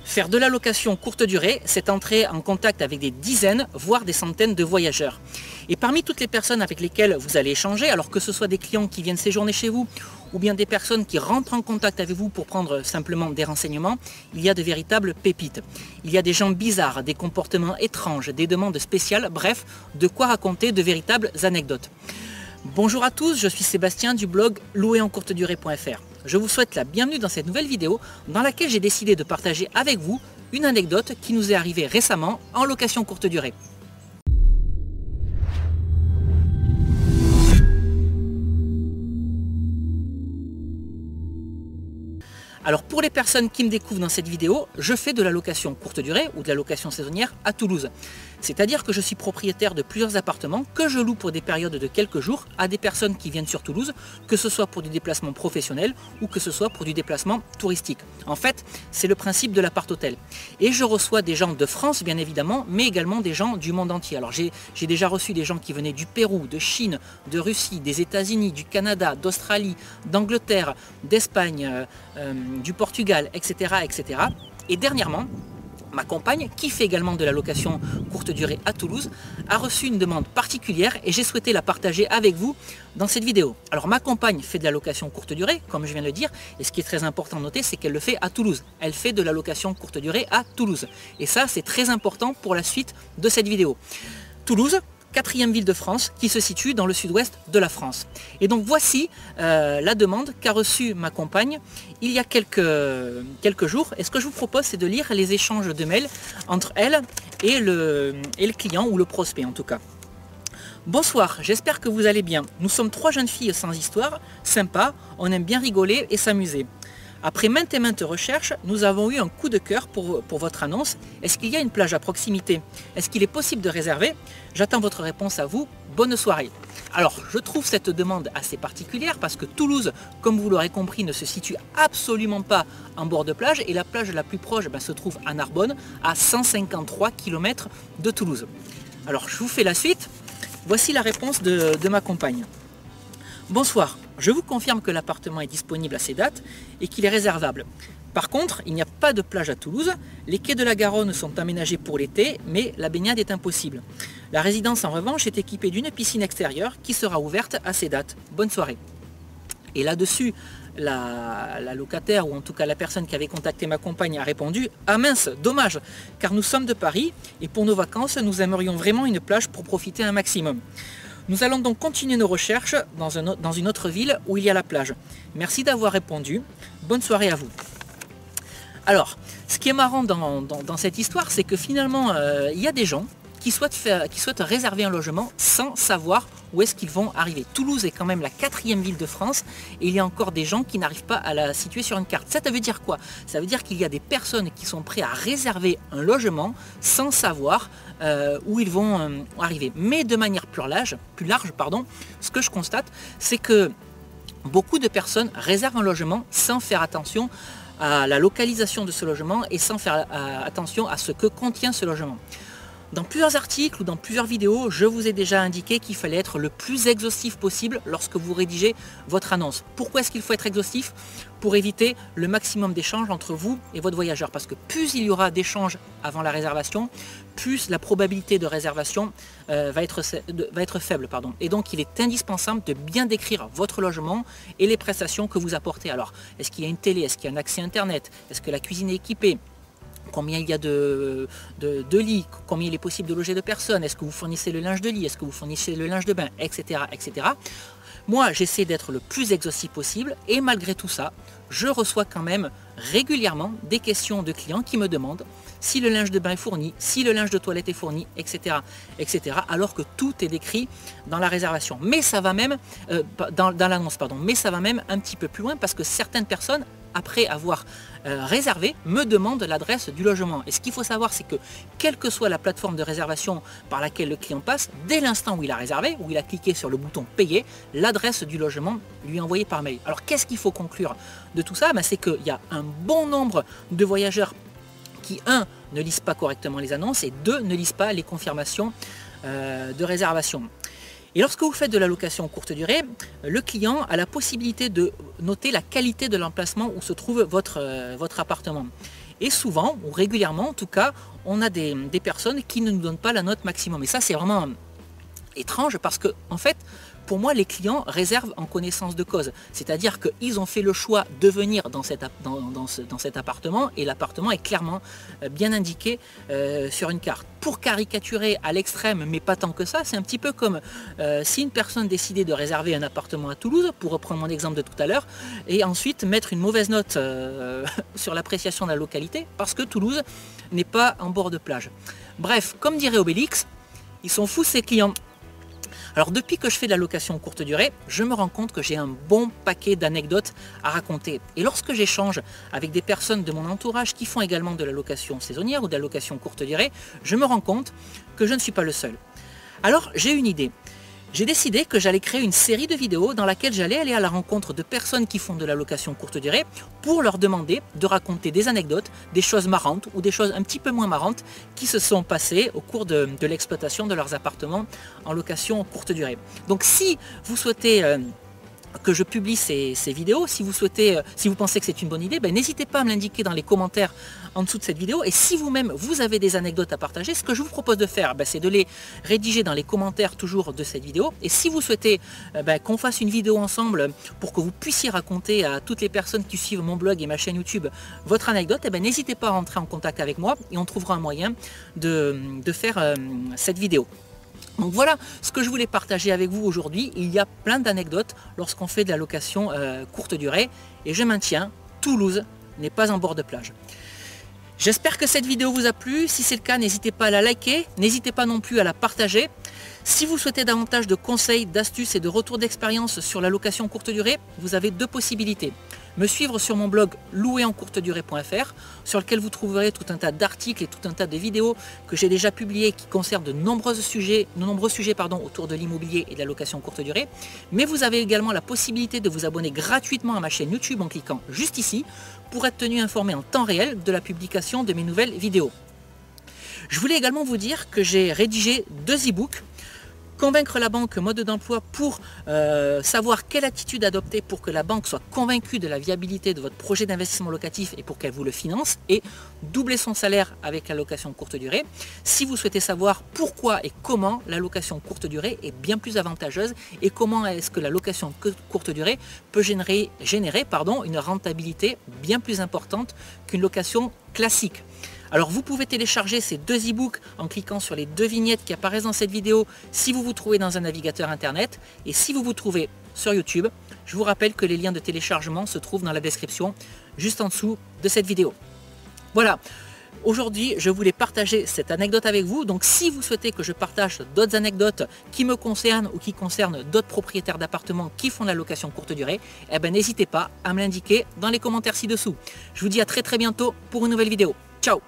Faire de la location courte durée, c'est entrer en contact avec des dizaines, voire des centaines de voyageurs. Et parmi toutes les personnes avec lesquelles vous allez échanger, alors que ce soit des clients qui viennent séjourner chez vous, ou bien des personnes qui rentrent en contact avec vous pour prendre simplement des renseignements, il y a de véritables pépites. Il y a des gens bizarres, des comportements étranges, des demandes spéciales, bref, de quoi raconter de véritables anecdotes. Bonjour à tous, je suis Sébastien du blog louerencourtedurée.fr. Je vous souhaite la bienvenue dans cette nouvelle vidéo dans laquelle j'ai décidé de partager avec vous une anecdote qui nous est arrivée récemment en location courte durée. Alors pour les personnes qui me découvrent dans cette vidéo, je fais de la location courte durée ou de la location saisonnière à Toulouse. C'est-à-dire que je suis propriétaire de plusieurs appartements que je loue pour des périodes de quelques jours à des personnes qui viennent sur Toulouse, que ce soit pour du déplacement professionnel ou que ce soit pour du déplacement touristique. En fait, c'est le principe de l'appart-hôtel. Et je reçois des gens de France bien évidemment, mais également des gens du monde entier. Alors j'ai déjà reçu des gens qui venaient du Pérou, de Chine, de Russie, des États-Unis, du Canada, d'Australie, d'Angleterre, d'Espagne, du Portugal, etc., etc. Et dernièrement, ma compagne, qui fait également de la location courte durée à Toulouse, a reçu une demande particulière et j'ai souhaité la partager avec vous dans cette vidéo. Alors ma compagne fait de la location courte durée, comme je viens de le dire, et ce qui est très important de noter, c'est qu'elle le fait à Toulouse. Elle fait de la location courte durée à Toulouse. Et ça, c'est très important pour la suite de cette vidéo. Toulouse, quatrième ville de France, qui se situe dans le sud-ouest de la France. Et donc voici la demande qu'a reçue ma compagne il y a quelques jours. Et ce que je vous propose, c'est de lire les échanges de mails entre elle et le client, ou le prospect en tout cas. Bonsoir, j'espère que vous allez bien. Nous sommes trois jeunes filles sans histoire, sympas, on aime bien rigoler et s'amuser. Après maintes et maintes recherches, nous avons eu un coup de cœur pour votre annonce. Est-ce qu'il y a une plage à proximité? Est-ce qu'il est possible de réserver? J'attends votre réponse à vous. Bonne soirée. Alors, je trouve cette demande assez particulière parce que Toulouse, comme vous l'aurez compris, ne se situe absolument pas en bord de plage et la plage la plus proche se trouve à Narbonne, à 153 km de Toulouse. Alors, je vous fais la suite. Voici la réponse de ma compagne. Bonsoir, je vous confirme que l'appartement est disponible à ces dates et qu'il est réservable. Par contre, il n'y a pas de plage à Toulouse, les quais de la Garonne sont aménagés pour l'été, mais la baignade est impossible. La résidence en revanche est équipée d'une piscine extérieure qui sera ouverte à ces dates. Bonne soirée. Et là-dessus, la locataire, ou en tout cas la personne qui avait contacté ma compagne, a répondu « Ah mince, dommage, car nous sommes de Paris et pour nos vacances, nous aimerions vraiment une plage pour profiter un maximum. » Nous allons donc continuer nos recherches dans une autre ville où il y a la plage. Merci d'avoir répondu. Bonne soirée à vous. Alors, ce qui est marrant dans cette histoire, c'est que finalement, il y a des gens qui souhaitent réserver un logement sans savoir où est-ce qu'ils vont arriver. Toulouse est quand même la quatrième ville de France et il y a encore des gens qui n'arrivent pas à la situer sur une carte. Ça veut dire quoi? Ça veut dire qu'il y a des personnes qui sont prêtes à réserver un logement sans savoir où ils vont arriver. Mais de manière plus large, ce que je constate, c'est que beaucoup de personnes réservent un logement sans faire attention à la localisation de ce logement et sans faire attention à ce que contient ce logement. Dans plusieurs articles ou dans plusieurs vidéos, je vous ai déjà indiqué qu'il fallait être le plus exhaustif possible lorsque vous rédigez votre annonce. Pourquoi est-ce qu'il faut être exhaustif? Pour éviter le maximum d'échanges entre vous et votre voyageur. Parce que plus il y aura d'échanges avant la réservation, plus la probabilité de réservation va être faible. Et donc il est indispensable de bien décrire votre logement et les prestations que vous apportez. Alors, est-ce qu'il y a une télé? Est-ce qu'il y a un accès Internet? Est-ce que la cuisine est équipée? Combien il y a de lits, combien il est possible de loger de personnes, est-ce que vous fournissez le linge de lit, est-ce que vous fournissez le linge de bain, etc. etc. Moi, j'essaie d'être le plus exhaustif possible et malgré tout ça, je reçois quand même régulièrement des questions de clients qui me demandent si le linge de bain est fourni, si le linge de toilette est fourni, etc. etc. alors que tout est décrit dans la réservation. Mais ça va même, dans l'annonce, mais ça va même un petit peu plus loin parce que certaines personnes, après avoir réservé, me demandent l'adresse du logement. Et ce qu'il faut savoir, c'est que quelle que soit la plateforme de réservation par laquelle le client passe, dès l'instant où il a réservé, où il a cliqué sur le bouton payer, l'adresse du logement lui est envoyée par mail. Alors qu'est-ce qu'il faut conclure de tout ça? C'est qu'il y a un bon nombre de voyageurs qui, un, ne lisent pas correctement les annonces et deux, ne lisent pas les confirmations de réservation. Et lorsque vous faites de la location courte durée, le client a la possibilité de noter la qualité de l'emplacement où se trouve votre appartement. Et souvent, ou régulièrement en tout cas, on a des personnes qui ne nous donnent pas la note maximum. Et ça, c'est vraiment étrange parce que, en fait, pour moi, les clients réservent en connaissance de cause. C'est-à-dire qu'ils ont fait le choix de venir dans cet appartement et l'appartement est clairement bien indiqué sur une carte. Pour caricaturer à l'extrême, mais pas tant que ça, c'est un petit peu comme si une personne décidait de réserver un appartement à Toulouse, pour reprendre mon exemple de tout à l'heure, et ensuite mettre une mauvaise note sur l'appréciation de la localité, parce que Toulouse n'est pas en bord de plage. Bref, comme dirait Obélix, ils sont fous ces clients. Alors depuis que je fais de la location courte durée, je me rends compte que j'ai un bon paquet d'anecdotes à raconter. Et lorsque j'échange avec des personnes de mon entourage qui font également de la location saisonnière ou de la location courte durée, je me rends compte que je ne suis pas le seul. Alors j'ai une idée. J'ai décidé que j'allais créer une série de vidéos dans laquelle j'allais aller à la rencontre de personnes qui font de la location courte durée pour leur demander de raconter des anecdotes, des choses marrantes ou des choses un petit peu moins marrantes qui se sont passées au cours de l'exploitation de leurs appartements en location courte durée. Donc si vous souhaitez que je publie ces vidéos, si vous pensez que c'est une bonne idée, n'hésitez pas à me l'indiquer dans les commentaires en dessous de cette vidéo. Et si vous-même vous avez des anecdotes à partager, ce que je vous propose de faire, c'est de les rédiger dans les commentaires toujours de cette vidéo. Et si vous souhaitez qu'on fasse une vidéo ensemble pour que vous puissiez raconter à toutes les personnes qui suivent mon blog et ma chaîne YouTube votre anecdote, n'hésitez pas à rentrer en contact avec moi et on trouvera un moyen de faire cette vidéo. Donc voilà ce que je voulais partager avec vous aujourd'hui. Il y a plein d'anecdotes lorsqu'on fait de la location courte durée. Et je maintiens, Toulouse n'est pas en bord de plage. J'espère que cette vidéo vous a plu. Si c'est le cas, n'hésitez pas à la liker. N'hésitez pas non plus à la partager. Si vous souhaitez davantage de conseils, d'astuces et de retours d'expérience sur la location courte durée, vous avez deux possibilités. Me suivre sur mon blog louerencourtedurée.fr sur lequel vous trouverez tout un tas d'articles et tout un tas de vidéos que j'ai déjà publiées qui concernent de nombreux sujets autour de l'immobilier et de la location courte durée. Mais vous avez également la possibilité de vous abonner gratuitement à ma chaîne YouTube en cliquant juste ici pour être tenu informé en temps réel de la publication de mes nouvelles vidéos. Je voulais également vous dire que j'ai rédigé 2 e-books. Convaincre la banque mode d'emploi pour savoir quelle attitude adopter pour que la banque soit convaincue de la viabilité de votre projet d'investissement locatif et pour qu'elle vous le finance, et doubler son salaire avec la location courte durée. Si vous souhaitez savoir pourquoi et comment la location courte durée est bien plus avantageuse et comment est-ce que la location courte durée peut générer une rentabilité bien plus importante qu'une location classique. Alors vous pouvez télécharger ces 2 e-books en cliquant sur les 2 vignettes qui apparaissent dans cette vidéo si vous vous trouvez dans un navigateur internet, et si vous vous trouvez sur YouTube, je vous rappelle que les liens de téléchargement se trouvent dans la description juste en dessous de cette vidéo. Voilà, aujourd'hui je voulais partager cette anecdote avec vous, donc si vous souhaitez que je partage d'autres anecdotes qui me concernent ou qui concernent d'autres propriétaires d'appartements qui font de la location courte durée, n'hésitez pas à me l'indiquer dans les commentaires ci-dessous. Je vous dis à très bientôt pour une nouvelle vidéo. Ciao!